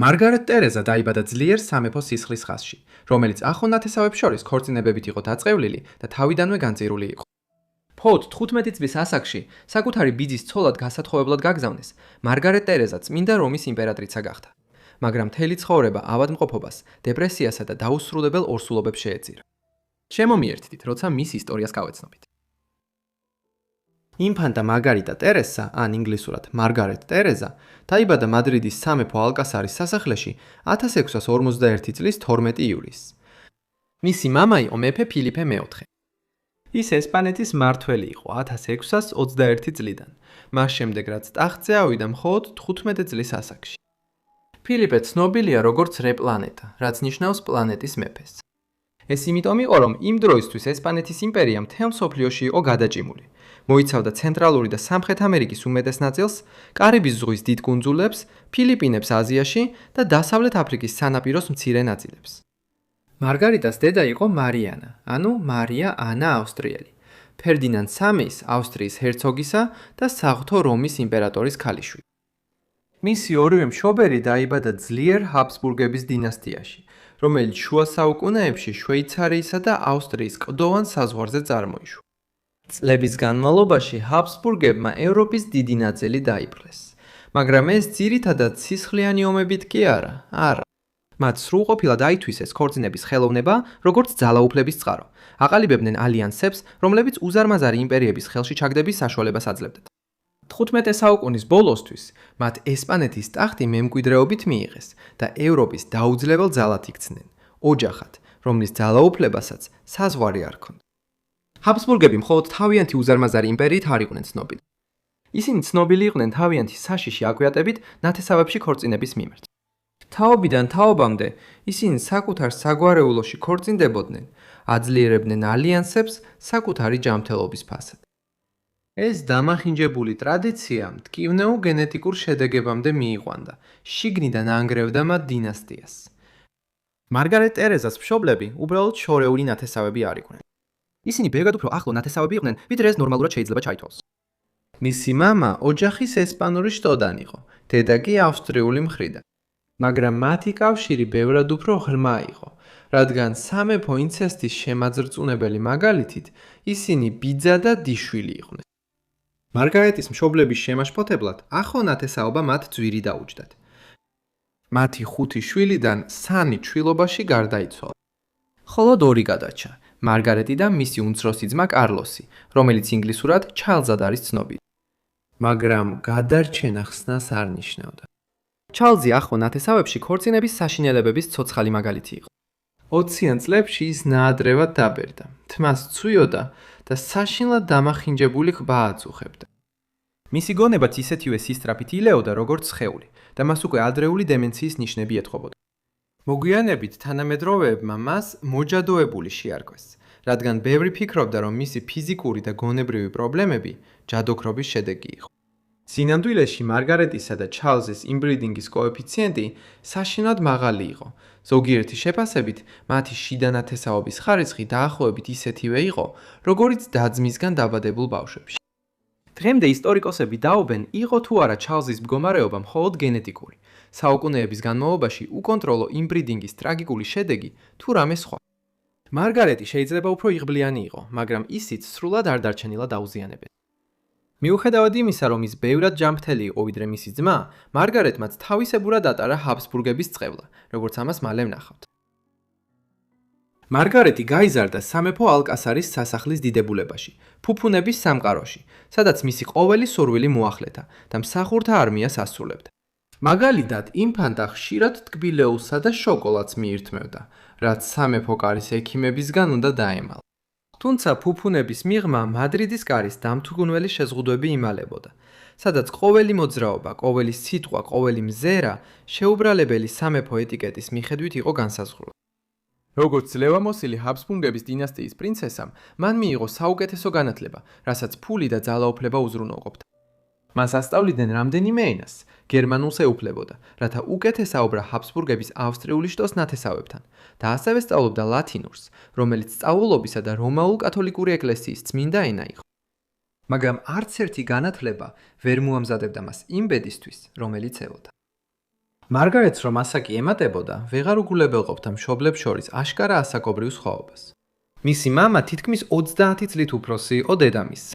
მარგარეტ ტერეზა დაიბადა ძლიერ სამეფო სისხლის ხაზში, რომელიც ახლო ნათესავებს შორის ქორწინებებით იყო დაწყევლილი და თავიდანვე განწირული იყო. ფოთ 15 წლის ასაკში საკუთარი ბიძის ცოლად გასათხოვებლად გაგზავნეს, მარგარეტ ტერეზა წმინდა რომის იმპერატრიცა გახდა. მაგრამ მთელი ცხოვრება ავადმყოფობას, დეპრესიასა და დაუსრულებელ ორსულობებს შეეწირა. შემომიერთდით, როცა მის ისტორიას გავეცნობით. ინფანტა მარგარიტა ტერესა, ან ინგლისურად მარგარეტ ტერეზა, დაიბადა მადრიდის სამეფო ალკასარის სასახლეში 1651 წლის 12 ივლისს. მისი მამა იყო მეფე ფილიპე მეოთხე. ის ესპანეთის მმართველი იყო 1621 წლიდან, მას შემდეგ რაც ტახტზე ავიდა მხოლოდ 15 წლის ასაკში. ფილიპე ცნობილია როგორც რეპლანეტა, რაც ნიშნავს პლანეტის მეფეს. ეს იმიტომ იყო, რომ იმ დროისთვის ესპანეთის იმპერია მთელ მსოფლიოში იყო გადაჭიმული. მოიცავდა ცენტრალური და სამხრეთ ამერიკის უმეტეს ნაწილს, კარიბის ზღვის დიდ კუნძულებს, ფილიპინებს აზიაში და დასავლეთ აფრიკის სანაპიროს მცირე ნაწილებს. მარგარიტას დედა იყო მარიანა, ანუ მარია ანა ავსტრიელი, ფერდინანდ სამეის, ავსტრიის ჰერცოგისა და საღვთო რომის იმპერატორის ქალიშვილი. მისი ორივე მშობელი დაიბადა ძლიერ ჰაბსბურგების დინასტიაში, რომელიც შუა საუკუნეებში შვეიცარიისა და ავსტრიის კლდოვან საზღვარზე წარმოიშვა. წლების განმავლობაში ჰაბსბურგებმა ევროპის დიდი ნაწილი დაიპყრეს, მაგრამ ეს ძირითადად სისხლიანი ომებით კი არა. მათ სრულყოფილად აითვისეს ქორწინების ხელოვნება, როგორც ძალაუფლების წყარო. აყალიბებდნენ ალიანსებს, რომლებიც უზარმაზარი იმპერიების ხელში ჩაგდების საშუალებას აძლევდათ. 15 საუკუნის ბოლოსთვის მათ ესპანეთის ტახტი მემკვიდრეობით მიიღეს და ევროპის დაუძლებელ ძალად იქცნენ, ოჯახად, რომლის ძალაუფლებასაც საზღვარი არ ჰქონდა. ჰაბსბურგები მხოლოდ თავიანთი უზარმაზარი იმპერიით არ იყვნენ ცნობილი. ისინი ცნობილი იყვნენ თავიანთი საშიში აკვიატებით ნათესავებში ქორწინების მიმართ. თაობიდან თაობამდე ისინი საკუთარ საგვარეულოში ქორწინდებოდნენ, აძლიერებდნენ ალიანსებს საკუთარი ჯანმრთელობის ფასად. ეს დამახინჯებული ტრადიცია მტკივნეულ გენეტიკურ შედეგებამდე მიიყვანდა, შიგნიდან ანგრევდა მათ დინასტიას. მარგარეტ ტერეზას მშობლები უბრალოდ შორეული ნათესავები არ იყვნენ. ისინი ბევრად უფრო ახლო ნათესავები იყვნენ, ვიდრე ეს ნორმალურად შეიძლება ჩაითვალოს. მისი მამა ოჯახის ესპანური შტოდან იყო, დედა კი ავსტრიული მხრიდან. მაგრამ მათი კავშირი ბევრად უფრო ღრმა იყო, რადგან სამეფო ინცესტის შემაძრწუნებელი მაგალითით ისინი ბიძა და დიშვილი იყვნენ. მარგარეტის მშობლების შემაშფოთებლად ახლო ნათესაობა მათ ძვირი დაუჯდათ. მათი 5 შვილიდან 3 ჩვილობაში გარდაიცვალა. ხოლო 2 გადარჩა, მარგარეტი და მისი უმცროსი ძმა კარლოსი, რომელიც ინგლისურად ჩარლზად არის ცნობილი. მაგრამ გადარჩენა ხსნას არ ნიშნავდა. ჩარლზი ახლო ნათესავებში ქორწინების საშინელებების ცოცხალი მაგალითი იყო. 20-იან წლებში ის ნაადრევად დაბერდა, თმას ცვიოდა და საშინლად დამახინჯებული ყბა აწუხებდა. მისი გონებაც ისეთივე სისწრაფით ილეოდა, როგორც სხეული და მას უკვე ადრეული დემენციის ნიშნები ეთხოვოდა. მოგვიანებით თანამედროვეებმა მას მოჯადოებული შეარქვეს, რადგან ბევრი ფიქრობდა, რომ მისი ფიზიკური და გონებრივი პრობლემები ჯადოქრობის შედეგი იყო. სინამდვილეში მარგარეტისა და ჩარლზის იმბრიდინგის კოეფიციენტი საშინლად მაღალი იყო. ზოგიერთი შეფასებით, მათი შიდა ნათესაობის ხარისხი დაახლოებით ისეთივე იყო, როგორიც და-ძმისგან დაბადებულ ბავშვებში. დღემდე ისტორიკოსები დაობენ, იყო თუ არა ჩარლზის მდგომარეობა მხოლოდ გენეტიკური, საუკუნეების განმავლობაში უკონტროლო იმბრიდინგის ტრაგიკული შედეგი თუ რამე სხვა. მარგარეტი შეიძლება უფრო იღბლიანი იყო, მაგრამ ისიც სრულად არ დარჩენილა დაუზიანებელ. მიუხედავად იმისა, რომ ის ბევრად ჯანმრთელი იყო ვიდრე მისი ძმა, მარგარეტმაც თავისებურად ატარა ჰაბსბურგების წყევლა, როგორც ამას მალე ვნახავთ. მარგარეტი გაიზარდა სამეფო ალკასარის სასახლის დიდებულებაში, ფუფუნების სამყაროში, სადაც მისი ყოველი სურვილი მოახლედა და მსახურთა არმიას ასრულებდა. მაგალითად, ინფანტა ხშირად ტკბილეულსა და შოკოლადს მიირთმევდა, რაც სამეფო კარის ექიმებისგან უნდა დაემალა. თუმცა ფუფუნების მიღმა მადრიდის კარის დამთუგუნველი შეზღუდვები იმალებოდა, სადაც ყოველი მოძრაობა, ყოველი სიტყვა, ყოველი მზერა შეუბრალებელი სამეფო ეტიკეტის მიხედვით იყო განსაზღვრული. როგორც ლევამოსილი ჰაბსბურგების დინასტიის პრინცესამ, მან მიიღო საუკეთესო განათლება, რასაც ფული და ძალაუფლება უზრუნველყოფდა. მას ასწავლიდნენ რამდენიმე ენას, გერმანულს ეუფლებოდა, რათა უკეთეს აუბრა ჰაბსბურგების ავსტრიული შტოს ნათესავებთან და ასევე სწავლობდა ლათინურს, რომელიც სწავლულობისა და რომაულ კათოლიკური ეკლესიის წმინდა ენა იყო. მაგრამ არც ერთი განათლება ვერ მოამზადებდა მას იმ ბედისთვის, რომელიც ელოდა. მარგარეტს რომ ასაკი ემატებოდა, ვეღარ უგულებელყოფდა მშობლებს შორის აშკარა ასაკობრივ სხვაობას. მისი მამა თითქმის 30 წლით უფროსი იყო დედამისს.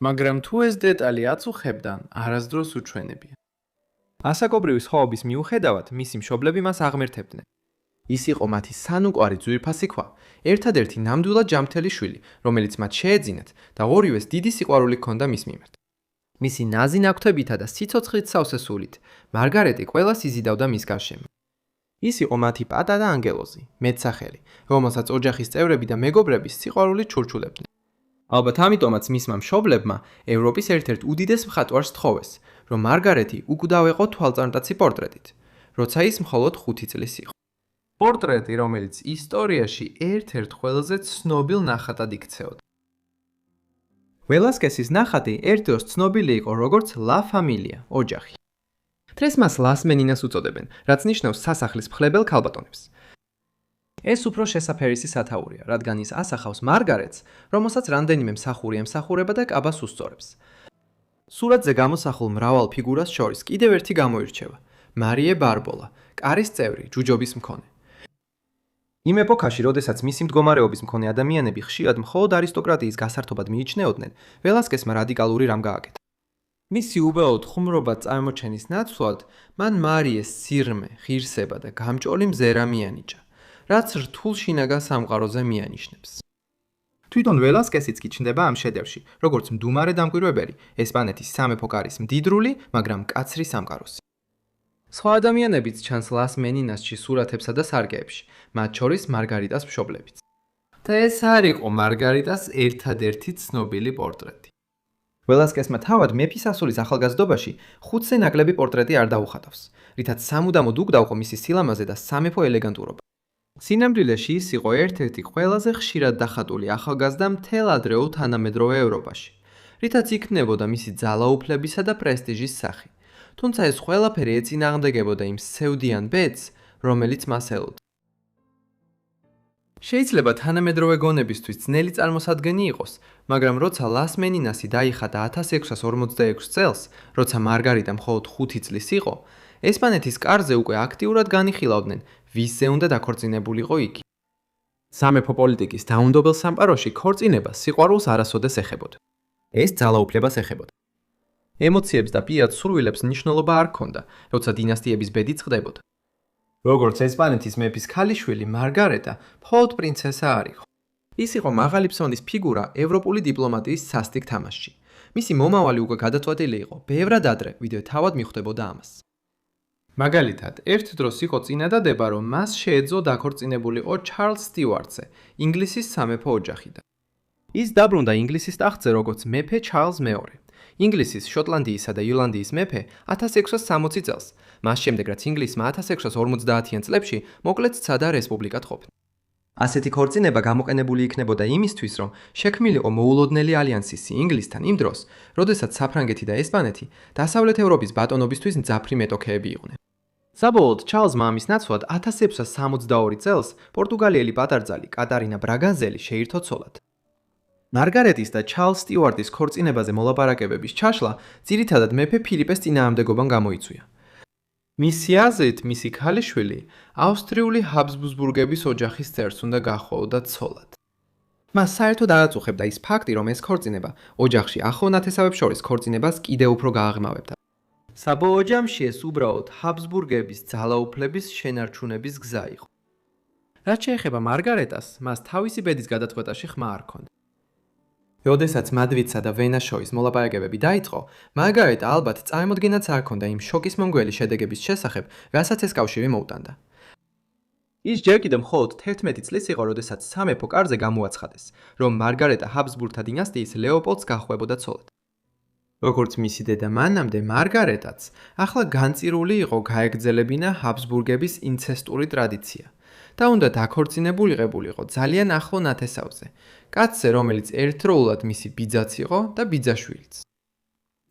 მაგრამ თუ ეს დეტალი აწუხებდა, არასდროს უჩვენებია. ასაკობრივი სხვაობის მიუხედავად, მისი მშობლები მას აღმერთებდნენ. ის იყო მათი სანუკვარი ძვირფასი ქვა, ერთადერთი ნამდვილად ჯამთელი შვილი, რომელიც მათ შეეძინათ და ორივეს დიდი სიყვარული ჰქონდა მის მიმართ. მისი ნაზი ნაკვთებითა და სიცოცხლით სავსე სულით, მარგარეტი ყველას იზიდავდა მის გარშემო. ის იყო მათი პატარა ანგელოზი, მეტსახელი, რომელსაც ოჯახის წევრები და მეგობრები სიყვარულით ჩურჩულებდნენ. ალბათ ამიტომაც მისმა მშობლებმა ევროპის ერთ-ერთ უდიდეს მხატვარს თხოვეს, რომ მარგარეტი უკვდავ ეყო თვალწარმტაცი პორტრეტით, როცა ის მხოლოდ 5 წლის იყო. პორტრეტი, რომელიც ისტორიაში ერთ-ერთ ყველაზე ცნობილ ნახატად იქცეოდა. ველასკესის ნახატი ერთ დროს ცნობილი იყო როგორც ლა ფამილია, ოჯახი. დღეს მას ლას მენინას უწოდებენ, რაც ნიშნავს სასახლის მხლებელ ქალბატონებს. ეს უფრო შესაფერისი სათაურია, რადგან ის ასახავს მარგარეტს, რომელსაც რამდენიმე მსახური ემსახურება და კაბას უსწორებს. სურათზე გამოსახულ მრავალ ფიგურას შორის კიდევ ერთი გამოირჩევა: მარიე ბარბოლა, კარის წევრი, ჯუჯობის მქონე. იმ ეპოქაში, როდესაც მისი მდგომარეობის მქონე ადამიანები ხშირად მხოლოდ არისტოკრატიის გასართობად მიიჩნეოდნენ, ველასკესმა რადიკალური რამ გააკეთა. მისი უბეოდ ხუმრობა წარმოჩენის ნაცვლად, მან მარიეს სირმე, ღირსება და გამჭოლი მზერა მიანიჭა, რაც რთულ შინაგან სამყაროზე მიანიშნებს. თვითონ ველასკესიც კი ჩნდება ამ შედევრში, როგორც მდუმარე დამკვირვებელი, ესპანეთის სამეფო კარის მდიდრული, მაგრამ მკაცრი სამყაროსი. სხვა ადამიანებიც ჩანს ლას მენინასში სურათებსა და სარგეებში, მათ შორის მარგარიტას მშობლებიც. და ეს არ იყო მარგარიტას ერთადერთი ცნობილი პორტრეტი. ველასკესმა თავად მეფის ასულის ახალგაზრდობაში 5-ზე ნაკლები პორტრეტი არ დაუხატავს, რითაც სამუდამოდ უკდავყო მისი სილამაზე და სამეფო ელეგანტურობა. სინამდვილეში ის იყო ერთ-ერთი ყველაზე ხშირად დახატული ახალგაზრდა მთელ ადრეულ თანამედროვე ევროპაში, რითაც იქმნებოდა მისი ძალაუფლებისა და პრესტიჟის სახი. თუმცა ეს ყველაფერი ეწინააღმდეგებოდა იმ სევდიან ბედს, რომელიც მას ელოდა. შეიძლება თანამედროვე გონებისთვის ძნელი წარმოსადგენი იყოს, მაგრამ როცა ლას მენინასი დაიხატა 1646 წელს, როცა მარგარიტა მხოლოდ 5 წლის იყო, ესპანეთის კარზე უკვე აქტიურად განიხილავდნენ, ვისზე უნდა დაქორწინებულიყო იგი. სამეფო პოლიტიკის დაუნდობელ სამყაროში ქორწინება სიყვარულს არასოდეს ეხებოდა. ეს ძალაუფლებას ეხებოდა. ემოციებს და პირად სურვილებს მნიშვნელობა არ ჰქონდა, როცა დინასტიების ბედი წყდებოდა. როგორც ესპანეთის მეფის ქალიშვილი, მარგარეტა მხოლოდ პრინცესა არ იყო. ის იყო მაღალი ფსონის ფიგურა ევროპული დიპლომატიის სასტიკ თამაშში. მისი მომავალი უკვე გადაწყვეტილი იყო, ბევრად ადრე, ვიდრე თავად მიხვდებოდა ამას. მაგალითად, ერთ დროს იყო წინადადება, რომ მას შეეძლო დაქორწინებულიყო ჩარლზ სტიუარტზე, ინგლისის სამეფო ოჯახიდან. ის დაბრუნდა ინგლისის ტახტზე როგორც მეფე ჩარლზ მეორე. ინგლისის, შოტლანდიისა და ირლანდიის მეფე 1660 წელს, მას შემდეგ რაც ინგლისმა 1650-იან წლებში მოკლედ სცადა რესპუბლიკად ყოფნა. ასეთი ქორწინება გამოყენებული იქნებოდა იმისთვის, რომ შექმნილიყო მოულოდნელი ალიანსი ინგლისთან იმ დროს, როდესაც საფრანგეთი და ესპანეთი დასავლეთ ევროპის ბატონობისთვის მძაფრი მეტოქეები იყვნენ. საბოლოოდ ჩარლზმა ამის ნაცვლად 1662 წელს პორტუგალიელი პატარძალი კატარინა ბრაგანზელი შეირთო ცოლად. მარგარეტის და ჩარლზ სტიუარტის ქორწინებაზე მოლაპარაკებების ჩაშლა ძირითადად მეფე ფილიპეს წინააღმდეგობამ გამოიწვია. მისი აზრით, მისი ქალიშვილი ავსტრიული ჰაბსბურგების ოჯახის წევრს უნდა გაჰყოლოდა ცოლად. მას საერთოდ არ აწუხებდა ის ფაქტი, რომ ეს ქორწინება ოჯახში ახლო ნათესავებს შორის ქორწინებას კიდევ უფრო გააღრმავებდა. საბოლოო ჯამში ეს უბრალოდ ჰაბსბურგების ძალაუფლების შენარჩუნების გზა იყო. რაც შეეხება მარგარეტას, მას თავისი ბედის გადაწყვეტაში ხმა არ ჰქონდა. როდესაც მადრიდსა და ვენას შორის მოლაპარაკებები დაიწყო, მარგარეტა ალბათ წარმოდგენაც არ ჰქონდა იმ შოკის მომგველი შედეგების შესახებ, რასაც ეს კავშირი მოუტანდა. ის ჯერ კიდევ მხოლოდ 11 წლის იყო, როდესაც სამეფო კარზე გამოაცხადეს, რომ მარგარეტა ჰაბსბურგთა დინასტიის ლეოპოლდს გაჰყვებოდა ცოლად. როგორც მისი დედა მანამდე, მარგარეტაც ახლა განწირული იყო გაეგრძელებინა ჰაბსბურგების ინცესტური ტრადიცია და უნდა დაქორწინებულიყო ძალიან ახლო ნათესავზე, კაცზე, რომელიც ერთდროულად მისი ბიძაც იყო და ბიძაშვილიც.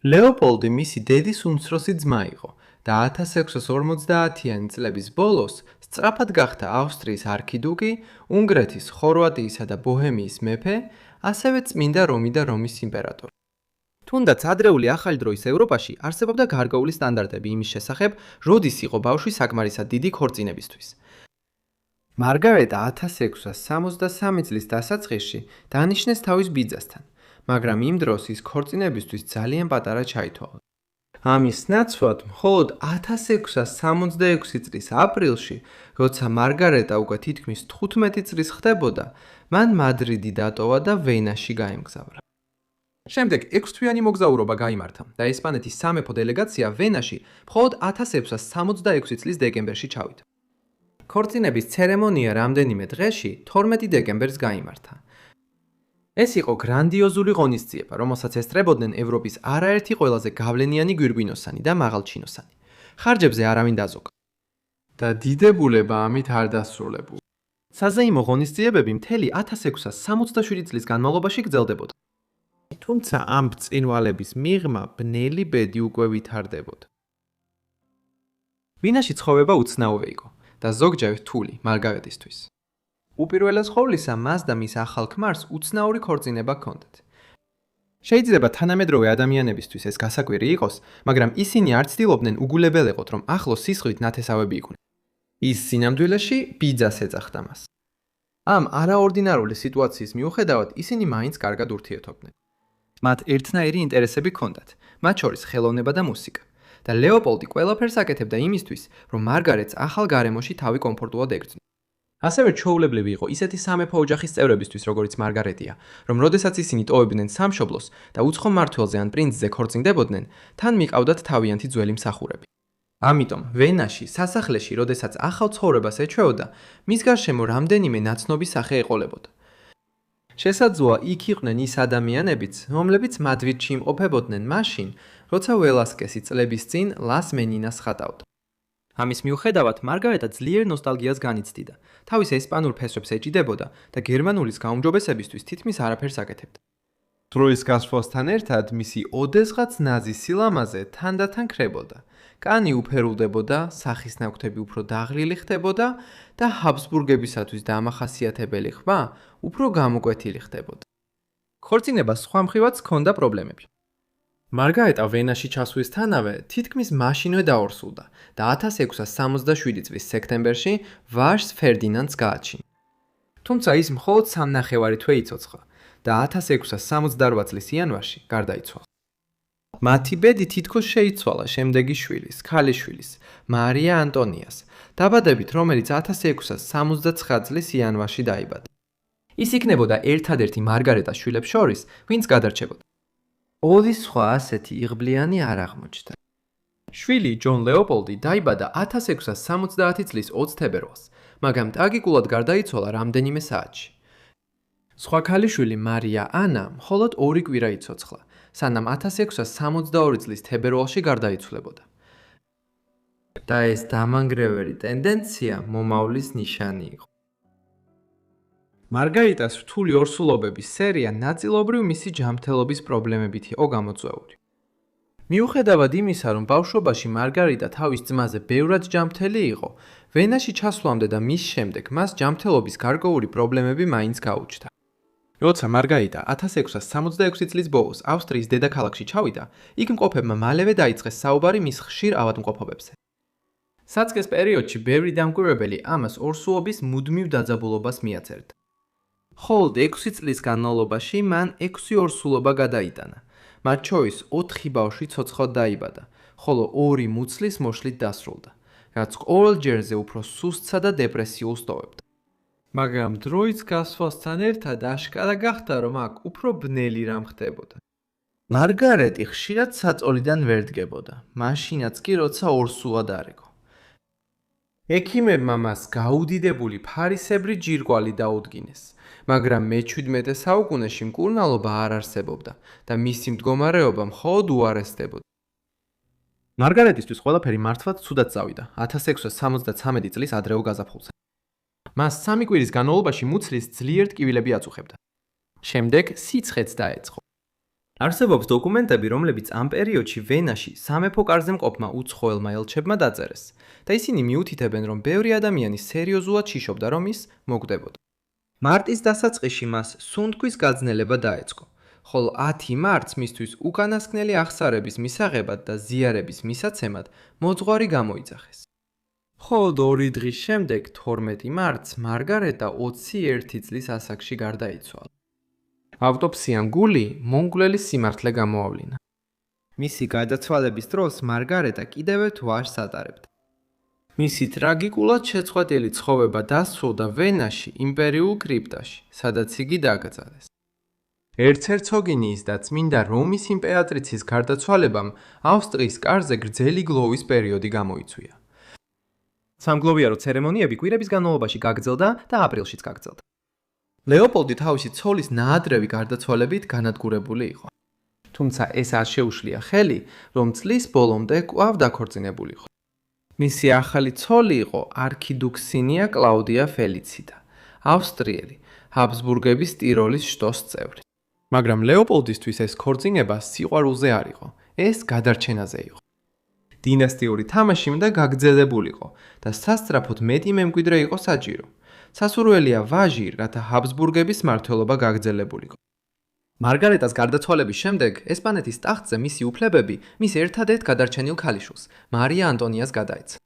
ლეოპოლდი მისი დედის უმცროსი ძმა იყო და 1650-იანი წლების ბოლოს სწრაფად გახდა ავსტრიის არქიდუკი, უნგრეთის, ხორვატიისა და ბოჰემიის მეფე, ასევე წმინდა რომი და რომის იმპერატორი. თუნდაც ადრეული ახალი დროის ევროპაში არსებობდა გარკვეული სტანდარტები იმის შესახებ, როდის იყო ბავშვი საკმარისად დიდი ქორწინებისთვის. მარგარეტა 1663 წლის დასაწყისში დანიშნეს თავის ბიძასთან, მაგრამ იმ დროს ის ქორწინებისთვის ძალიან პატარა ჩაითვალა. ამის ნაცვლად, მხოლოდ 1666 წლის აპრილში, როცა მარგარეტა უკვე თითქმის 15 წლის ხდებოდა, მან მადრიდი დატოვა და ვენაში გაემგზავრა. შემდეგ 6 თვიანი მოგზაურობა გაიმართა და ესპანეთის სამეფო დელეგაცია ვენაში მხოლოდ 1666 წლის დეკემბერში ჩავიდა. ქორწინების ცერემონია რამდენიმე დღეში 12 დეკემბერს გაიმართა. ეს იყო გრანდიოზული ღონისძიება, რომელსაც ესწრებოდნენ ევროპის არაერთი ყველაზე გავლენიანი გვირგვინოსანი და მაღალჩინოსანი. ხარჯებზე არავინ დაზოგა. და დიდებულება ამით არ დასრულებულა. საზეიმო ღონისძიებები მთელი 1667 წლის განმავლობაში გრძელდებოდა. თუმცა ამ ბრწყინვალების მიღმა ბნელი ბედი უკვე ვითარდებოდა. ვინაში ცხოვრება უცნაური იყო და ზოგჯერ რთული მარგარეტისთვის. უპირველეს ყოვლისა, მას და მის ახალ ქმარს უცნაური ქორწინება ჰქონდათ. შეიძლება თანამედროვე ადამიანებისთვის ეს გასაკვირი იყოს, მაგრამ ისინი არ ცდილობდნენ უგულებელეყოთ, რომ ახლოს სისხლით ნათესავები იყვნენ. ის სინამდვილეში ბიძას ეძახდა მას. ამ არაორდინარული სიტუაციის მიუხედავად, ისინი მაინც კარგად ურთიერთობდნენ. მათ ერთნაირი ინტერესები ჰქონდათ, მათ შორის ხელოვნება და მუსიკა. და ლეოპოლდი ყველაფერს აკეთებდა იმისთვის, რომ მარგარეტს ახალ გარემოში თავი კომფორტულად ეგრძნო. ასევე ჩვეულებრივი იყო ისეთი სამეფო ოჯახის წევრებისთვის, როგორც მარგარეტია, რომ როდესაც ისინი ტოვებდნენ სამშობლოს და უცხო მმართველზე ან პრინცზე ქორწინდებოდნენ, თან მიყავდათ თავიანთი ძველი მსახურები. ამიტომ ვენაში, სასახლეში, როდესაც ახალ ცხოვრებას ეჩვეოდა, მის გარშემო რამდენიმე ნაცნობი სახე ეყოლებოდა. შესაძლოა იქ იყვნენ ის ადამიანებიც, რომლებიც მადრიდში იმყოფებოდნენ მაშინ, როცა ველასკესი წლების წინ ლას მენინას ხატავდა. ამის მიუხედავად, მარგარეტა ძლიერ ნოსტალგიას განიცდიდა, თავის ესპანურ ფესვებს ეჭიდებოდა და გერმანულის გაუმჯობესებისთვის თითქმის არაფერს აკეთებდა. დროის გასვლასთან ერთად მისი ოდესღაც ნაზი სილამაზე თანდათან ქრებოდა. კანი უფერულდებოდა, სახის ნაკვთები უფრო დაღლილი ხდებოდა და ჰაბსბურგებისათვის დამახასიათებელი ხმა უფრო გამოკვეთილი ხდებოდა. ქორწინებას სხვა მხრივაც ჰქონდა პრობლემები. მარგარეტა ვენაში ჩასვლისთანავე თითქმის მაშინვე დაორსულდა და 1667 წლის სექტემბერში ვაჟს ფერდინანდს გააჩინა. თუმცა ის მხოლოდ 3.5 თვე იცოცხლა და 1668 წლის იანვარში გარდაიცვალა. მათი ბედი თითქოს შეიცვალა შემდეგი შვილის, ქალიშვილის, მარია ანტონიას, დაბადებით, რომელიც 1669 წლის იანვარში დაიბადა. ის იქნებოდა ერთადერთი მარგარეტას შვილებს შორის, ვინც გადარჩებოდა. ორი სხვა ასეთი იღბლიანი არ აღმოჩნდა. შვილი ჯონ ლეოპოლდი დაიბადა 1670 წლის 20 თებერვალს, მაგრამ ტრაგიკულად გარდაიცვალა რამდენიმე საათში. სხვა ქალიშვილი მარია ანა მხოლოდ 2 კვირა იცოცხლა, სანამ 1672 წლის თებერვალში გარდაიცვლებოდა. და ეს დამანგრეველი ტენდენცია მომავლის ნიშანი იყო. მარგარიტას რთული ორსულობების სერია ნაწილობრივ მისი ჯანმრთელობის პრობლემებით იყო გამოწვეული. მიუხედავად იმისა, რომ ბავშვობაში მარგარიტა თავის ძმაზე ბევრად ჯანმრთელი იყო, ვენაში ჩასვლამდე და მის შემდეგ მას ჯანმრთელობის გარკვეული პრობლემები მაინც გაუჩნდა. როცა მარგარიტა 1666 წლის ბოლოს ავსტრიის დედაქალაქში ჩავიდა, იქ მყოფებმა მალევე დაიწყეს საუბარი მის ხშირ ავადმყოფობებზე. საწყის პერიოდში ბევრი დამკვირვებელი ამას ორსულობის მუდმივ დაძაბულობას მიაწერდა. მხოლოდ 6 წლის განმავლობაში მან 6 ორსულობა გადაიტანა. მათ შორის 4 ბავშვი ცოცხლად დაიბადა, ხოლო 2 მუცლის მოშლით დასრულდა, რაც ყოველ ჯერზე უფრო სუსტსა და დეპრესიულს ტოვებდა. მაგრამ დროის გასვლასთან ერთად აშკარა გახდა, რომ აქ უფრო ბნელი რამ ხდებოდა. მარგარეტი ხშირად საწოლიდან ვერ დგებოდა, მაშინაც კი როცა ორსულად არ იყო. ექიმებმა მას გაუდიდებული ფარისებრი ჯირკვალი დაუდგინეს, მაგრამ მე-17 საუკუნეში მკურნალობა არ არსებობდა და მისი მდგომარეობა მხოლოდ უარესდებოდა. მარგარეტისთვის ყველაფერი მართლაც ცუდად წავიდა 1673 წლის ადრეულ გაზაფხულზე. მას 3 კვირის განმავლობაში მუცლის ძლიერ ტკივილები აწუხებდა. შემდეგ სიცხეც დაეწყო. არსებობს დოკუმენტები, რომლებიც ამ პერიოდში ვენაში სამეფო კარზე მყოფმა უცხოელმა ელჩებმა დაწერეს და ისინი მიუთითებენ, რომ ბევრი ადამიანი სერიოზულად შიშობდა, რომ ის მოკვდებოდა. მარტის დასაწყისში მას სუნთქვის გაძნელება დაეწყო, ხოლო 10 მარტს მისთვის უკანასკნელი აღსარების მისაღებად და ზიარების მისაცემად მოძღვარი გამოიძახეს. ხოლო 2 დღის შემდეგ 12 მარტს მარგარეტა 21 წლის ასაკში გარდაიცვალა. ავტოპსიამ გული მონგვლელის სიმართლე გამოავლინა. მისი გარდაცვალების დროს მარგარეტა კიდევ ერთ ვაჟს ატარებდა. მისი ტრაგიკულად შეწყვეტილი ცხოვრება დასრულდა ვენაში, იმპერიულ კრიპტაში, სადაც იგი დაკრძალეს. ერცჰერცოგინიის და წმინდა რომის იმპერატრიცის გარდაცვალებამ ავსტრიის კარზე გრძელი გლოვის პერიოდი გამოიწვია. სამგლოვიარო ცერემონიები კვირების განმავლობაში გაგრძელდა და აპრილშიც გაგრძელდა. ლეოპოლდი თავისი ცოლის ნაადრევი გარდაცვალებით განადგურებული იყო. თუმცა ეს არ შეუშლია ხელი, რომ წლის ბოლომდე კვლავ დაქორწინებულიყო. მისი ახალი ცოლი იყო არქიდუქსინია კლაუდია ფელიციდა, ავსტრიელი, ჰაბსბურგების ტიროლის შტოს წევრი. მაგრამ ლეოპოლდისთვის ეს ქორწინება სიყვარულზე არ იყო, ეს გადარჩენაზე იყო. დინასტიური თამაში უნდა გაგრძელებულიყო და სასწრაფოდ მეტი მემკვიდრე იყო საჭირო. სასურველია ვაჟი, რათა ჰაბსბურგების მმართველობა გაგრძელებულიყო. მარგარეტას გარდაცვალების შემდეგ ესპანეთის ტახტზე მისი უფლებები მის ერთადერთ გადარჩენილ ქალიშვილს, მარია ანტონიას გადაეცა.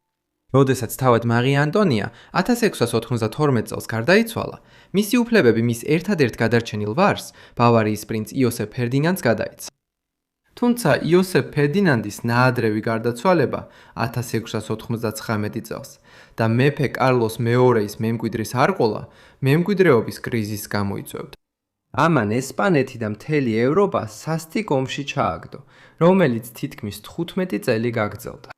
როდესაც თავად მარია ანტონია 1692 წელს გარდაიცვალა, მისი უფლებები მის ერთადერთ გადარჩენილ ვაჟს, ბავარიის პრინც იოსებ ფერდინანდს გადაეცა. თუმცა იოსებ ფერდინანდის ნაადრევი გარდაცვალება 1699 წელს და მეფე კარლოს მეორეის მემკვიდრის არყოლა მემკვიდრეობის კრიზისს გამოიწვევდა. ამან ესპანეთი და მთელი ევროპა სასტიკ ომში ჩააგდო, რომელიც თითქმის 15 წელი გაგრძელდა.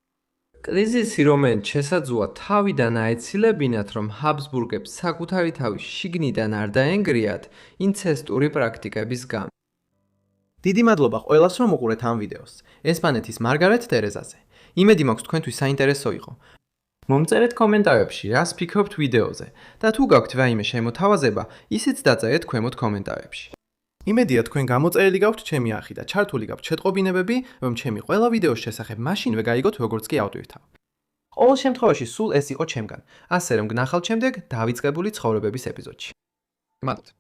კრიზისი, რომელიც შესაძლოა თავიდან აეცილებინათ, რომ ჰაბსბურგებს საკუთარი თავი შიგნიდან არ დაენგრიათ ინცესტური პრაქტიკების გამო. დიდი მადლობა ყველას, რომ უყურეთ ამ ვიდეოს. ესპანეთის მარგარეტ ტერეზაზე. იმედი მაქვს თქვენთვის საინტერესო იყო. მომწერეთ კომენტარებში, რას ფიქრობთ ვიდეოზე და თუ გაქვთ რაიმე შემოთავაზება, ისიც დაწერეთ ქვემოთ კომენტარებში. იმედია თქვენ გამოწერილი გაქვთ ჩემი არხი და ჩართული გაქვთ შეტყობინებები, რომ ჩემი ყველა ვიდეოს შესახებ მაშინვე გაიგოთ როგორც კი ავტვირთავ. ყოველ შემთხვევაში სულ ეს იყო ჩემგან, ასე რომ გნახავთ შემდეგ დავიწყებული ცხოვრებების ეპიზოდში. მადლობთ.